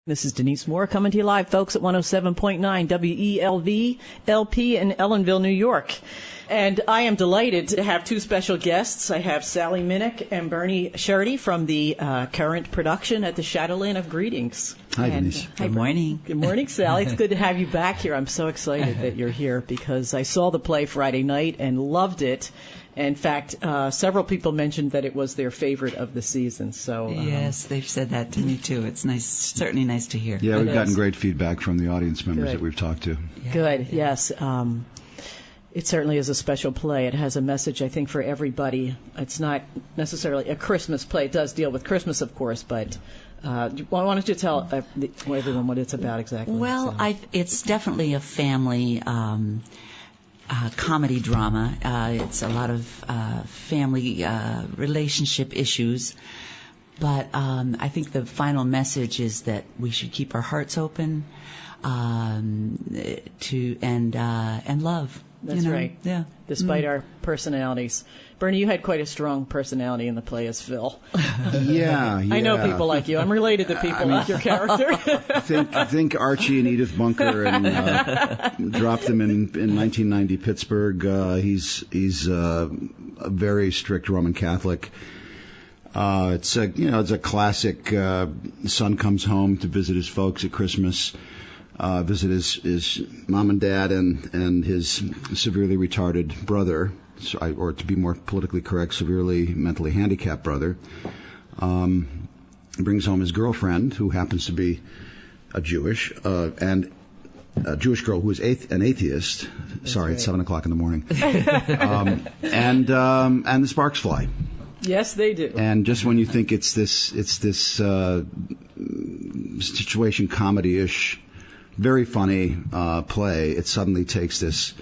This is Denise Moore coming to you live, folks, at 107.9 WELV, LP in Ellenville, New York. And I am delighted to have two special guests. I have Sally Minnick and Bernie Sherdy from the current production at the Shadowland of Greetings. Hi, Denise. Good morning. Good morning, Sally. It's good to have you back here. I'm so excited that you're here because I saw the play Friday night and loved it. In fact, several people mentioned that it was their favorite of the season. So yes, they've said that to me too. It's nice, certainly nice to hear. Yeah, we've gotten great feedback from the audience members that we've talked to. Yeah. Good. Yes. It certainly is a special play. It has a message, I think, for everybody. It's not necessarily a Christmas play. It does deal with Christmas, of course, but why don't you tell everyone what it's about exactly? Well, it's definitely a family comedy drama. It's a lot of family relationship issues, but I think the final message is that we should keep our hearts open and love. That's right. Yeah. Despite our personalities. Bernie, you had quite a strong personality in the play as Phil. Yeah. I know people like you. I'm related to people like your character. think Archie and Edith Bunker and drop them in 1990 Pittsburgh. He's a very strict Roman Catholic. It's a classic. Son comes home to visit his folks at Christmas. Visit his mom and dad and his severely retarded brother, or to be more politically correct, severely mentally handicapped brother. Brings home his girlfriend, who happens to be a Jewish girl who is an atheist. Sorry, it's 7:00 in the morning. And the sparks fly. Yes, they do. And just when you think it's this situation comedy-ish, very funny play, it suddenly takes this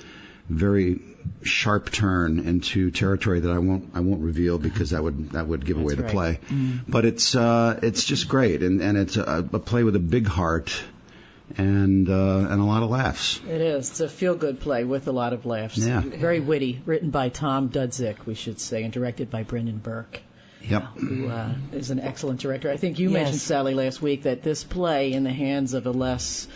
very sharp turn into territory that I won't reveal because that would give away the play. But it's just great, and it's a play with a big heart and a lot of laughs. It is. It's a feel-good play with a lot of laughs. Yeah. Very witty. Written by Tom Dudzik, we should say, and directed by Brendan Burke. Yep. Who is an excellent director. I think you mentioned, Sally, last week that this play in the hands of a less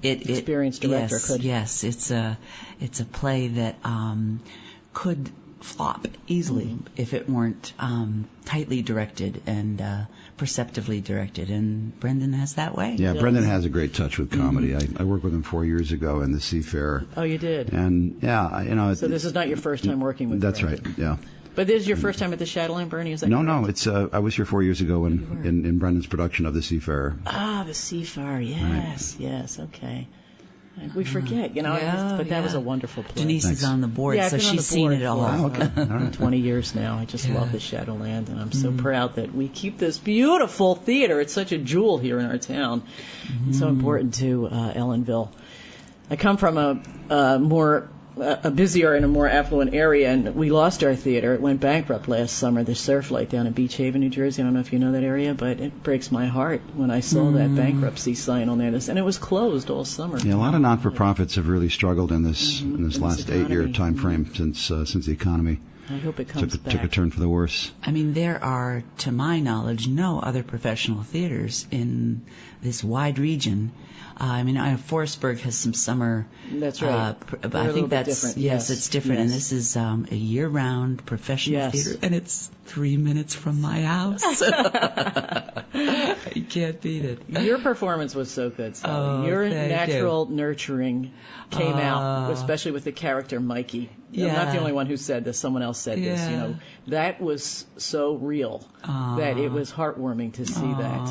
experienced director could. Yes, it's a play that could flop easily if it weren't tightly directed and perceptively directed, and Brendan has that way. Yeah, Brendan has a great touch with comedy. I worked with him 4 years ago in the Seafair. Oh, you did? And so this is not your first time working with That's Brendan. right, yeah. But this is your first time at the Shadowland, Bernie? Is that No, correct? no. It's I was here 4 years ago in Brendan's production of The Seafarer. Ah, The Seafarer. Yes, right. Yes. Okay. We forget, but that was a wonderful play. Denise is on the board, so she's seen it all. Oh, okay. All right. 20 years now. I just love the Shadowland, and I'm so proud that we keep this beautiful theater. It's such a jewel here in our town. It's so important to Ellenville. I come from a busier and a more affluent area, and we lost our theater. It went bankrupt last summer, the Surflight down in Beach Haven, New Jersey. I don't know if you know that area, but it breaks my heart when I saw that bankruptcy sign on there. And it was closed all summer. Yeah, a lot of not-for-profits have really struggled in this last 8-year time frame since the economy I hope it comes back. took a turn for the worse. I mean, there are, to my knowledge, no other professional theaters in this wide region. I mean, Forestburg has some summer. That's right. But I think that's different. Yes, it's different. Yes. And this is a year-round professional theater, and it's 3 minutes from my house. You can't beat it. Your performance was so good, Sally. Your natural nurturing came out, especially with the character Mikey. I'm not the only one who said this. Someone else said this. That was so real that it was heartwarming to see that.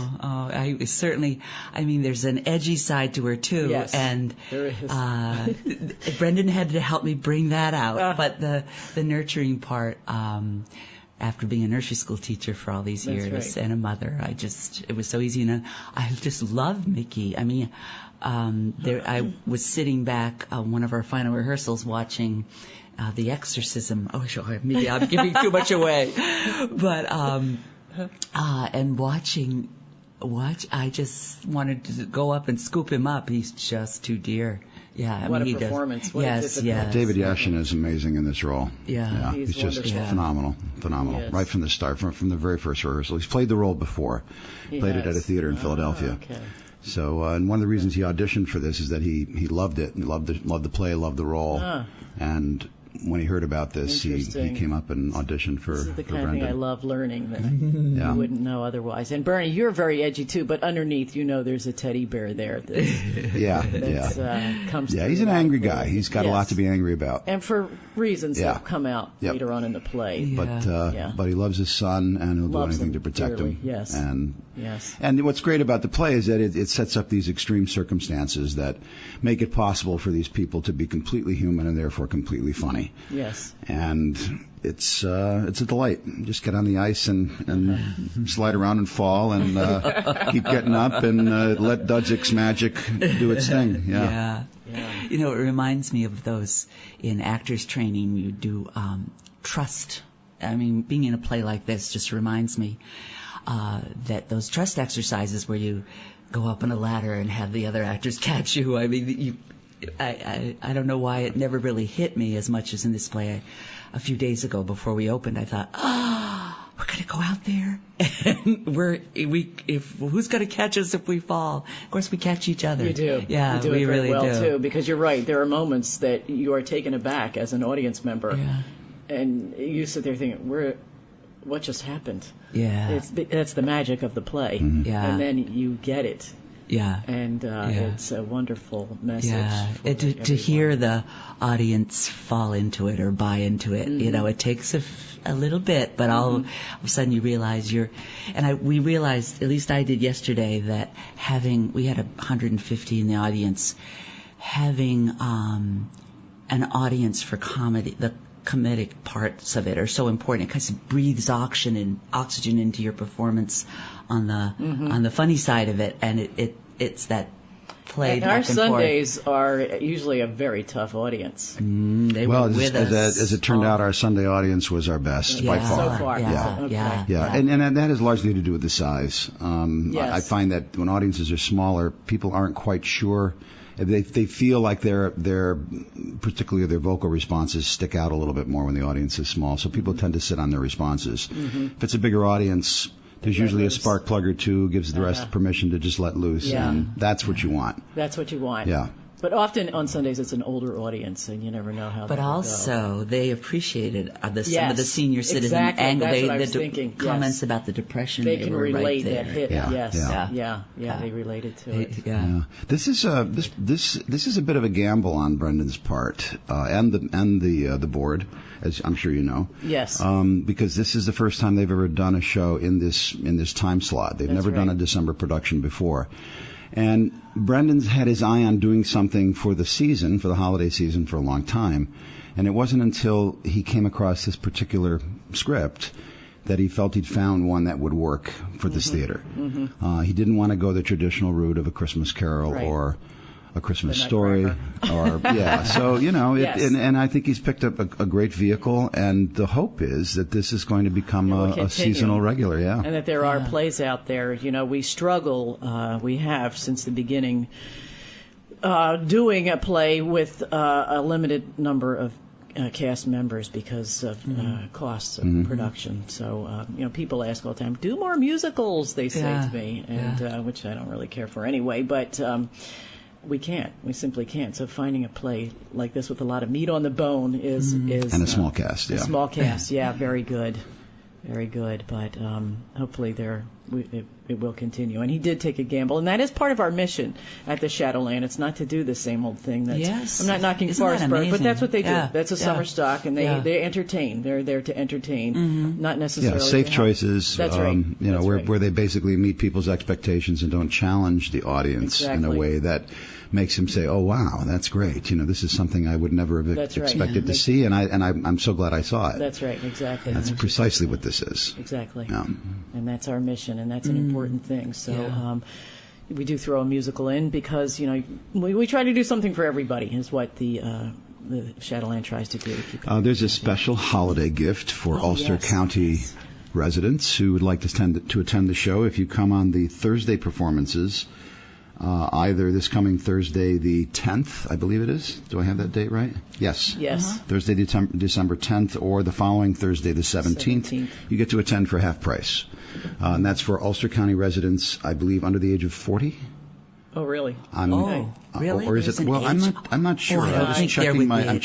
I certainly. I mean, there's an edgy side to her too, and there is. Brendan had to help me bring that out. But the nurturing part. After being a nursery school teacher for all these years and a mother, it was so easy. And I just loved Mickey. I mean, I was sitting back one of our final rehearsals watching The Exorcism. Oh, sure, maybe I'm giving too much away. But, and I just wanted to go up and scoop him up. He's just too dear. Yeah, what he a performance. Does. What a Yes, difficult- yes. David Yashin is amazing in this role. Yeah. He's just wonderful. phenomenal. Yes. Right from the start, from the very first rehearsal. He's played the role before. Played it at a theater in Philadelphia. Okay. So, and one of the reasons he auditioned for this is that he loved it. He loved the play, loved the role. And when he heard about this, he came up and auditioned for This is the for kind of Brendan. thing I love learning that you wouldn't know otherwise. And Bernie, you're very edgy too, but underneath, there's a teddy bear there. Comes. Yeah, he's an angry guy. He's got a lot to be angry about. And for reasons that come out later on in the play. Yeah. But he loves his son, and he'll do Loves anything him to protect dearly, him. yes. And what's great about the play is that it sets up these extreme circumstances that make it possible for these people to be completely human and therefore completely funny. Yes. And it's a delight. Just get on the ice and slide around and fall and keep getting up and let Dudzik's magic do its thing. Yeah. It reminds me of those in actors training. You do trust. I mean, being in a play like this just reminds me that those trust exercises where you go up on a ladder and have the other actors catch you. I mean, I don't know why it never really hit me as much as in this play. A few days ago, before we opened, I thought, we're gonna go out there, and who's gonna catch us if we fall? Of course, we catch each other. You do. Yeah, you do we it very really well do. too, because you're right. There are moments that you are taken aback as an audience member, and you sit there thinking, what just happened? Yeah. That's the magic of the play. Yeah. And then you get it. Yeah. And it's a wonderful message. Yeah. for To hear the audience fall into it or buy into it, it takes a little bit, but all of a sudden you realize we realized, at least I did yesterday, that we had 150 in the audience, having an audience for comedy, the comedic parts of it are so important because it breathes oxygen into your performance on the funny side of it, and it's that play. And our Sundays are usually a very tough audience. They were with us. As it turned out, our Sunday audience was our best by far. So far. Yeah. And that has largely to do with the size. I find that when audiences are smaller, people aren't quite sure. They feel like their particularly their vocal responses stick out a little bit more when the audience is small. So people tend to sit on their responses. If it's a bigger audience, there's usually a spark plug or two, gives the rest permission to just let loose, and that's what you want. That's what you want. Yeah. But often on Sundays it's an older audience, and you never know how. But that also will go. They appreciated some of the senior citizen angle. That's what I was thinking. Comments about the depression. They can relate right that hit. Yeah. They related to it. Yeah. This is a bit of a gamble on Brendan's part and the board, as I'm sure you know. Yes. Because this is the first time they've ever done a show in this time slot. They've never done a December production before. And Brendan's had his eye on doing something for the holiday season for a long time. And it wasn't until he came across this particular script that he felt he'd found one that would work for this theater. He didn't want to go the traditional route of A Christmas Carol or A Christmas Story, or So and I think he's picked up a great vehicle, and the hope is that this is going to become a seasonal regular, and that there are plays out there. We struggle. We have since the beginning doing a play with a limited number of cast members because of costs of production. So people ask all the time, "Do more musicals?" They say to me, and which I don't really care for anyway, but. We can't. We simply can't. So finding a play like this with a lot of meat on the bone is and a small cast. A small cast. Very good. Very good. But hopefully it will continue. And he did take a gamble, and that is part of our mission at the Shadowland. It's not to do the same old thing. I'm not knocking Forestburg, but that's what they do. That's a summer stock, and they entertain. They're there to entertain, not necessarily. Safe choices. That's right. Where they basically meet people's expectations and don't challenge the audience in a way that makes him say, "Oh wow, that's great. This is something I would never have expected to see," and I'm so glad I saw it. That's right, exactly. That's precisely what this is. Exactly. Yeah. And that's our mission, and that's an important thing. So we do throw a musical in because we try to do something for everybody. Is what the Shadowland tries to do. There's a special holiday gift for Ulster County residents who would like to attend the show. If you come on the Thursday performances either this coming Thursday, the 10th, I believe it is. Do I have that date right? Yes. Yes. Thursday, December 10th, or the following Thursday, the 17th. You get to attend for half price. And that's for Ulster County residents, I believe, under the age of 40. Oh, really? Really? Or is it? Well, I'm not sure. I'm just checking my crib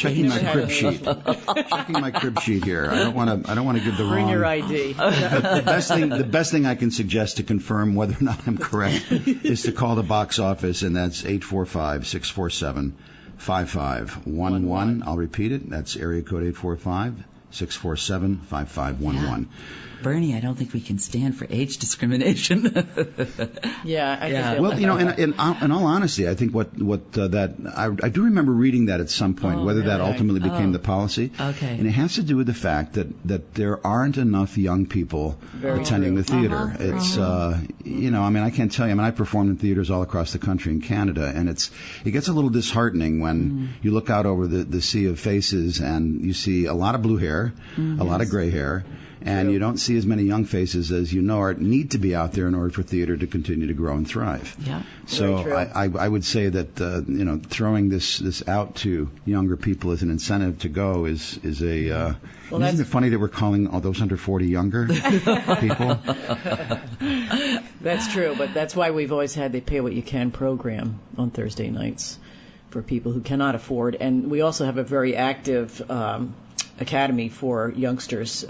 sheet. Checking my crib sheet here. I don't want to give the wrong. Bring your ID. The best thing I can suggest to confirm whether or not I'm correct is to call the box office, and that's 845-647-5511. I'll repeat it. That's area code 845-647-5511. Bernie, I don't think we can stand for age discrimination. I think well, in all honesty, I think I do remember reading that at some point, whether that ultimately became the policy. Okay. And it has to do with the fact that there aren't enough young people attending the theater. It's I can't tell you. I performed in theaters all across the country in Canada, and it gets a little disheartening when you look out over the sea of faces and you see a lot of blue hair, a lot of gray hair. And you don't see as many young faces as need to be out there in order for theater to continue to grow and thrive. Yeah. So I would say that throwing this out to younger people as an incentive to go is a. Isn't it funny that we're calling all those under 40 younger people? That's true, but that's why we've always had the Pay What You Can program on Thursday nights for people who cannot afford, and we also have a very active academy for youngsters.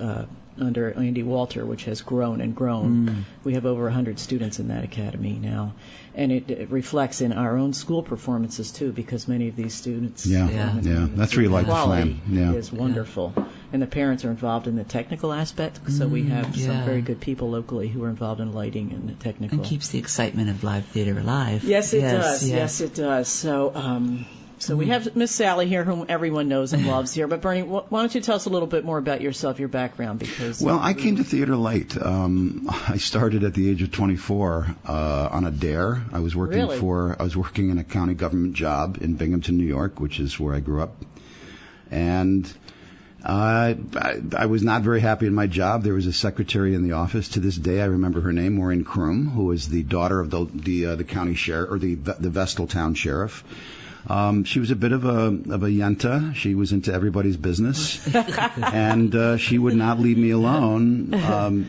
Under Andy Walter, which has grown and grown. We have over 100 students in that academy now. And it reflects in our own school performances, too, because many of these students... Yeah. That's where you light the flame. Yeah. Is wonderful. And the parents are involved in the technical aspect, so we have some very good people locally who are involved in lighting and the technical... And keeps the excitement of live theater alive. Yes, it does. Yes, it does. So we have Miss Sally here, whom everyone knows and loves here. But Bernie, why don't you tell us a little bit more about yourself, your background? Because I came to theater late. I started at the age of 24 on a dare. I was working in a county government job in Binghamton, New York, which is where I grew up, and I was not very happy in my job. There was a secretary in the office. To this day, I remember her name, Maureen Kroom, who was the daughter of the county sheriff, or the Vestal town sheriff. She was a bit of a yenta. She was into everybody's business, and she would not leave me alone,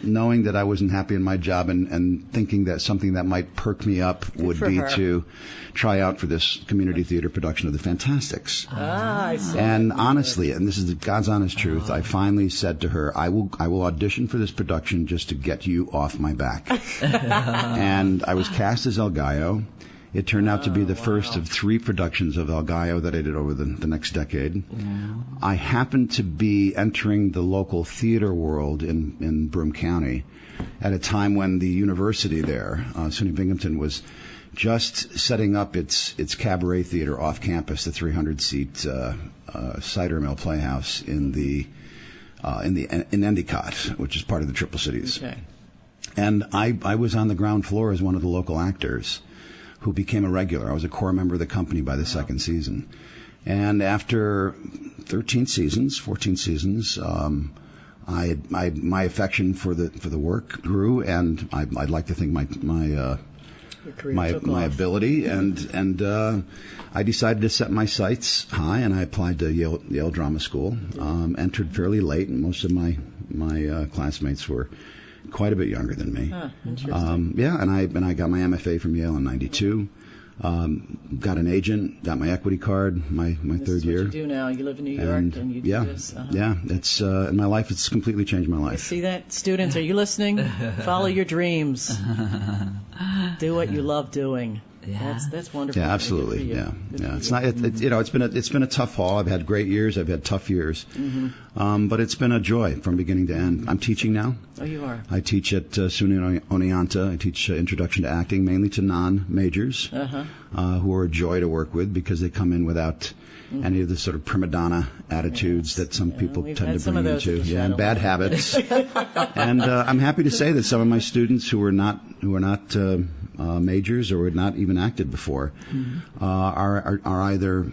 knowing that I wasn't happy in my job, and thinking that something that might perk me up would be to try out for this community theater production of The Fantastics. I see. And honestly, and this is God's honest truth, I finally said to her, I will audition for this production just to get you off my back. And I was cast as El Gallo. It turned out to be the first of 3 productions of El Gallo that I did over the next decade. Yeah. I happened to be entering the local theater world in Broome County at a time when the university there, SUNY Binghamton, was just setting up its cabaret theater off campus, the 300-seat cider mill playhouse in Endicott, which is part of the Triple Cities. Okay. And I was on the ground floor as one of the local actors who became a regular. I was a core member of the company by the second season. And after 14 seasons, my affection for the work grew, and I'd like to think my ability, and I decided to set my sights high, and I applied to Yale Drama School. Entered fairly late, and most of my classmates were quite a bit younger than me. Interesting. And I got my MFA from Yale in '92. Got an agent, got my equity card, my third year. This is what you do now. You live in New York and you do this. Yeah, it's in my life. It's completely changed my life. You see that, students? Are you listening? Follow your dreams. Do what you love doing. Yeah. That's wonderful. Yeah, absolutely. Yeah. It's not. It's been a tough haul. I've had great years. I've had tough years. Mm-hmm. But it's been a joy from beginning to end. I'm teaching now. Oh, you are. I teach at SUNY Oneonta. I teach Introduction to Acting, mainly to non-majors, who are a joy to work with because they come in without any of the sort of prima donna attitudes that some people tend to bring into. And bad habits. And I'm happy to say that some of my students who are not majors or had not even acted before are either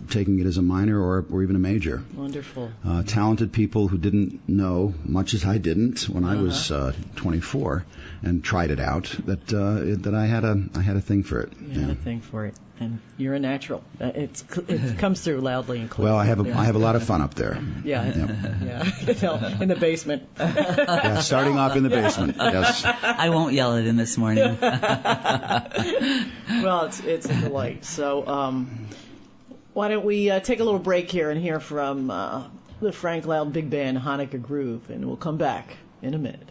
taking it as a minor or even a major. Wonderful. Talented people who didn't know much as I didn't when I was 24 and tried it out, that I had a thing for it. You had a thing for it, and you're a natural. It comes through loudly and clearly. Well, I have a lot of fun up there. Yeah, yeah. In the basement. Yeah, starting off in the basement. Yes. I won't yell at him this morning. Well, it's a delight. So, why don't we take a little break here and hear from the Frank Loud Big Band Hanukkah Groove, and we'll come back in a minute.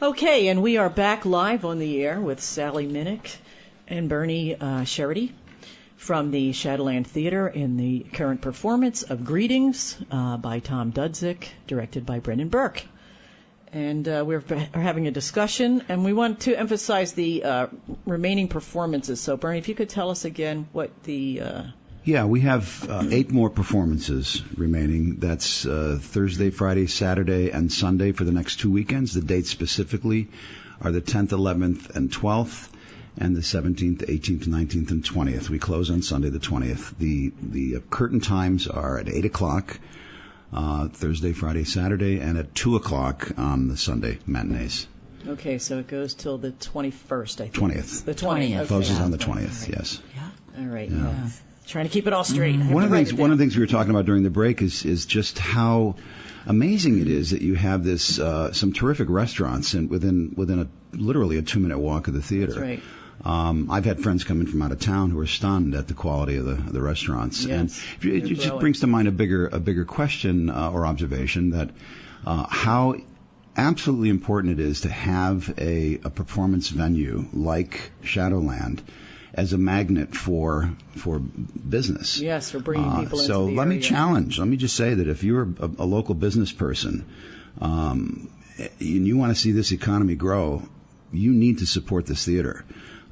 Okay, and we are back live on the air with Sally Minnick and Bernie Sherity from the Shadowland Theater in the current performance of Greetings by Tom Dudzik, directed by Brendan Burke. And we're having a discussion, and we want to emphasize the remaining performances. So, Bernie, if you could tell us again what the... Yeah, we have 8 more performances remaining. That's Thursday, Friday, Saturday, and Sunday for the next 2 weekends. The dates specifically are the 10th, 11th, and 12th, and the 17th, 18th, 19th, and 20th. We close on Sunday the 20th. The curtain times are at 8 o'clock, Thursday, Friday, Saturday, and at 2 o'clock on the Sunday matinees. Okay, so it goes till the 21st, I think. 20th. The 20th. Okay. Closes on the 20th, right. Yes. Yeah. All right, yeah. Trying to keep it all straight. One of the things we were talking about during the break is just how amazing it is that you have this some terrific restaurants and within literally a 2-minute walk of the theater. That's right. I've had friends come in from out of town who are stunned at the quality of the restaurants, yes, and it just brings to mind a bigger question or observation that how absolutely important it is to have a performance venue like Shadowland as a magnet for business. Yes, for bringing people into the So let me just say that if you're a local business person and you want to see this economy grow, you need to support this theater.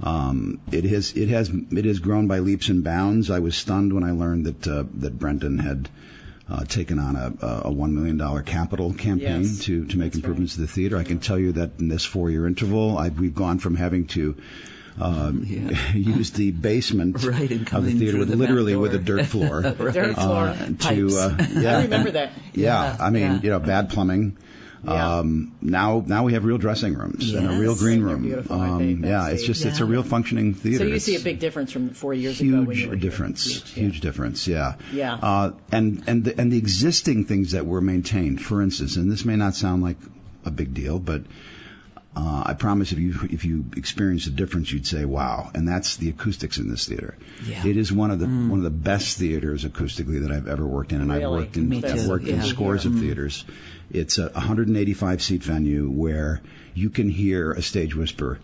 It has grown by leaps and bounds. I was stunned when I learned that Brendan had taken on a $1 million capital campaign to make improvements to the theater. I can tell you that in this 4-year interval, we've gone from having to use the basement of the theater with a dirt floor. Dirt floor, pipes. I remember that. Yeah, I mean, bad plumbing. Yeah. Now we have real dressing rooms and a real green room. Beautiful, I think, it's a real functioning theater. So you see a big difference from 4 years ago. Huge difference. Yeah. Yeah. And the existing things that were maintained, for instance, and this may not sound like a big deal, but I promise if you experience the difference, you'd say, wow. And that's the acoustics in this theater. Yeah. It is one of the best theaters acoustically that I've ever worked in, and really? I've worked in scores of theaters. It's a 185-seat venue where you can hear a stage whisper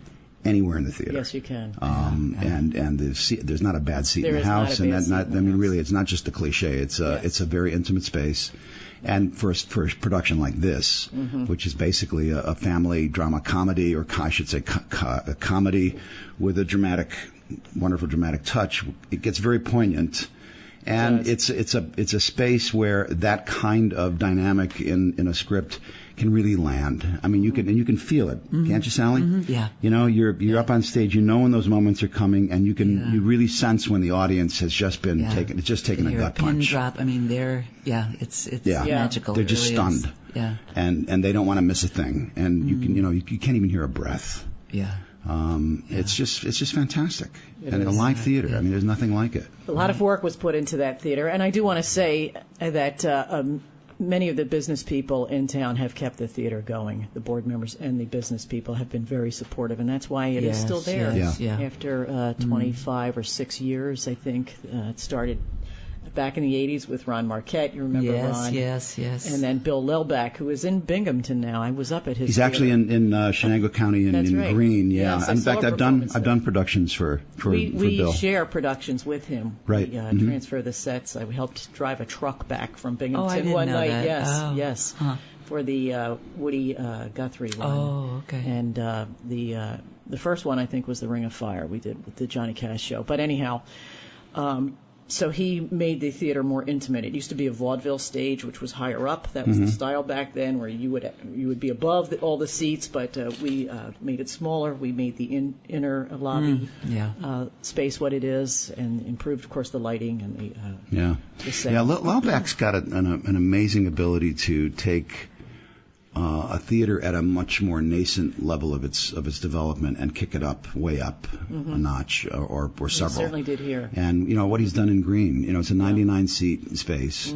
anywhere in the theater. Yes, you can. And there's not a bad seat in the house, really, it's not just a cliche. It's a very intimate space. And for a production like this, which is basically a family drama comedy, or I should say a comedy with a wonderful dramatic touch, it gets very poignant. And it's a space where that kind of dynamic in a script can really land. I mean, you can feel it, can't you, Sally? Yeah. You're up on stage. You know when those moments are coming, and you really sense when the audience has just been taken. It's just taken a gut punch. Pin drop. I mean, it's magical. They're just stunned. Is. Yeah. And they don't want to miss a thing. And you can't even hear a breath. Yeah. It's just fantastic. And a live theater. I mean, there's nothing like it. A lot of work was put into that theater, and I do want to say that many of the business people in town have kept the theater going. The board members and the business people have been very supportive, and that's why it is still there. After 25 or 6 years, I think. It started back in the 80s with Ron Marquette. You remember Ron? Yes. And then Bill Lilbeck, who is in Binghamton now. I was up at his He's theater. actually in Shenango County in Greene. Yeah. Yes, in fact, I've done productions for Bill. We share productions with him. Right. We transfer the sets. I helped drive a truck back from Binghamton one night. That. Yes. Huh. For the Woody Guthrie one. Oh, okay. And the first one, I think, was the Ring of Fire we did with the Johnny Cash show. But anyhow, so he made the theater more intimate. It used to be a vaudeville stage, which was higher up. That was the style back then, where you would be above all the seats. But we made it smaller. We made the inner lobby space what it is, and improved, of course, the lighting and the set. Yeah. Lilbeck's got an amazing ability to take a theater at a much more nascent level of its development and kick it way up a notch or several. He certainly did here. And what he's done in Greene, it's a 99-seat space,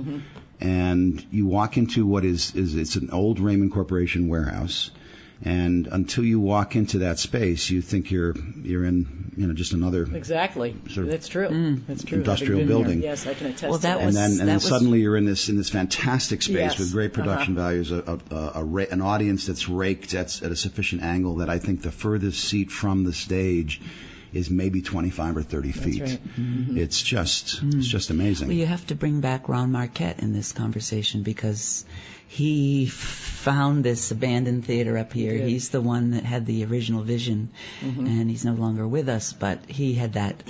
and you walk into what is it's an old Raymond Corporation warehouse, And until you walk into that space, you think you're in just another exactly. sort of That's true. That's true. industrial building. Here. Yes, I can attest Well, to that. And then suddenly you're in this fantastic space Yes. with great production values, an audience that's raked at a sufficient angle that I think the furthest seat from the stage is maybe 25 or 30 feet. That's right. It's just amazing. Well, you have to bring back Ron Marquette in this conversation because he found this abandoned theater up here. He did. He's the one that had the original vision, and he's no longer with us, but he had that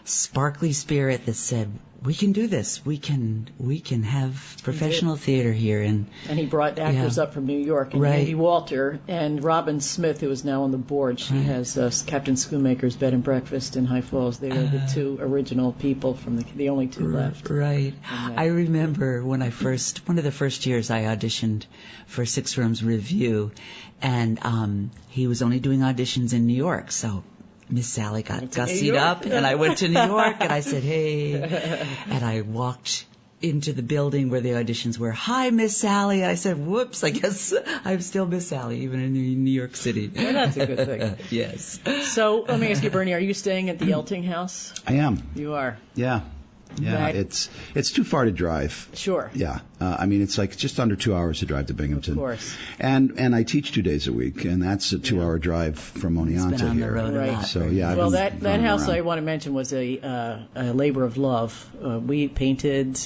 sparkly spirit that said, we can do this. We can have professional theater here. And he brought actors up from New York. And Right. Andy Walter and Robin Smith, who is now on the board. She has Captain Schoonmaker's Bed and Breakfast in High Falls. They are the two original people from the only two left. Right. I remember one of the first years I auditioned for Six Rooms Review, and he was only doing auditions in New York, so Miss Sally got gussied up, and I went to New York, and I said, hey, and I walked into the building where the auditions were. Hi, Miss Sally. I said, whoops, I guess I'm still Miss Sally, even in New York City. Well, that's a good thing. Yes. So let me ask you, Bernie, are you staying at the Elting House? I am. You are. Yeah. Right. It's too far to drive. Sure. Yeah. I mean, it's like just under 2 hours to drive to Binghamton. Of course. And I teach 2 days a week, and that's a 2-hour drive from Oneonta It's been on the here. road a Right. lot. So yeah. I've Well, been that running house around. I want to mention was a labor of love. We painted.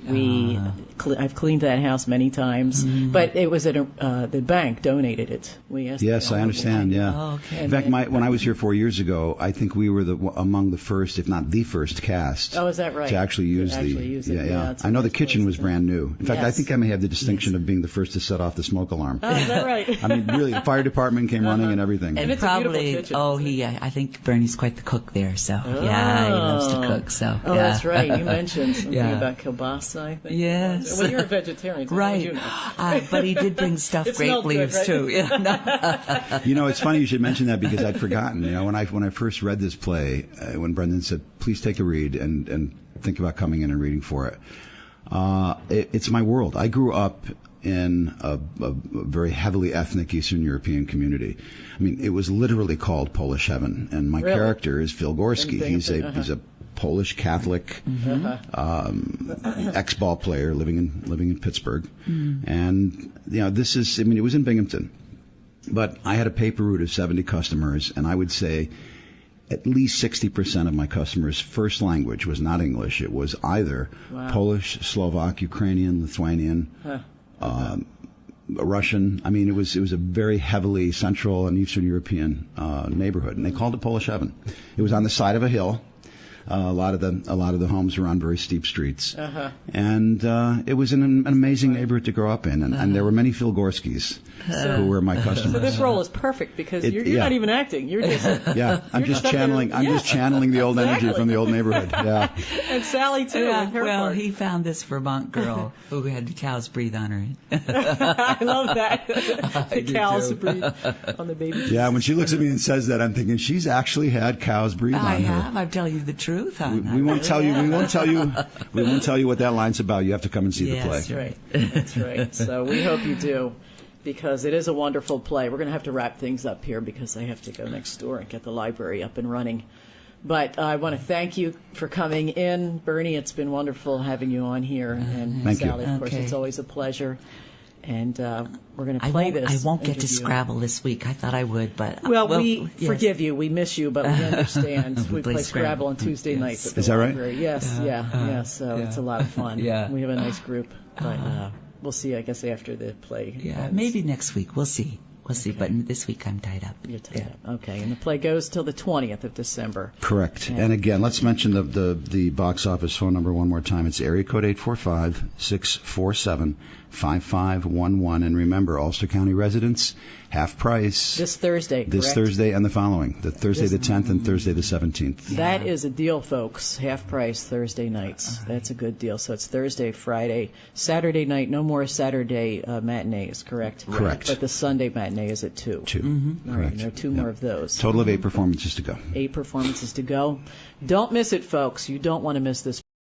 I've cleaned that house many times, but it was the bank donated it. We asked. Yes, I understand. Yeah. Oh, okay. In fact, when I was here 4 years ago, I think we were among the first, if not the first, cast. Oh, is that right? To actually use it. Yeah. It's I know a the nice kitchen place. was brand new. In fact, I Yes. think I may have the distinction of being the first to set off the smoke alarm. Oh, is that right? I mean, really, the fire department came running and everything. And it's a probably, beautiful kitchen. I think Bernie's quite the cook there, so yeah, he loves to cook, so Oh, yeah. that's right. You mentioned something Yeah. about kielbasa, I think. Yes. Well, you're a vegetarian, so how would Right. you know? But he did bring stuffed It grape smelled good, leaves right? too. Yeah, no. You know, it's funny you should mention that because I'd forgotten. You know, when I first read this play, when Brendan said, "Please take a read and think about coming in and reading for it," it's my world. I grew up in a very heavily ethnic Eastern European community. I mean, it was literally called Polish Heaven, and my Really? character is Phil Gorski. He's a Polish Catholic ex-ball player living in Pittsburgh, and this is. I mean, it was in Binghamton, but I had a paper route of 70 customers, and I would say at least 60% of my customers' first language was not English. It was either Polish, Slovak, Ukrainian, Lithuanian, Russian. I mean, it was a very heavily Central and Eastern European neighborhood, and they called it Polish Heaven. It was on the side of a hill. A lot of the homes were on very steep streets, and it was an amazing neighborhood to grow up in, and there were many Phil Gorskis who were my customers. So this role is perfect because you're not even acting. You're just I'm just channeling the old energy from the old neighborhood. Yeah. And Sally too. Yeah, with her well, part. he found this Vermont girl who had cows breathe on her. I love that. The do cows too. breathe on the baby. Yeah, when she looks at me and says that, I'm thinking she's actually had cows breathe I on her. have. I'm telling you the truth. We won't tell you. We won't tell you what that line's about. You have to come and see the play. Yes, right. That's right. So we hope you do, because it is a wonderful play. We're going to have to wrap things up here because I have to go next door and get the library up and running. But I want to thank you for coming in, Bernie. It's been wonderful having you on here, and Thank you. Sally, of course, Okay. it's always a pleasure. And we're going to play this. I won't get to interview. Scrabble this week. I thought I would, but Well, yes. forgive you. We miss you, but we understand. We We play play Scrabble on Scrabble. Tuesday Yes. nights at the Is that right? library. Yes, yeah. So yeah. it's a lot of fun. Yeah. We have a nice group, but we'll see, I guess, after the play. Yeah, ends. maybe next week. We'll see. We'll see. Okay. But this week I'm tied up. You're tied up. Okay, and the play goes till the 20th of December. Correct. And again, let's mention the box office phone number one more time. It's area code 845-647-5511. And remember, Ulster County residents, half price. This Thursday, This correct? Thursday and the following. The Thursday the 10th and Thursday the 17th. That is a deal, folks. Half price Thursday nights. That's a good deal. So it's Thursday, Friday, Saturday night. No more Saturday matinees, correct? Correct. But the Sunday matinee is at 2. 2. All right, Correct. and there are 2 more of those. Total of 8 performances to go. 8 performances to go. Don't miss it, folks. You don't want to miss this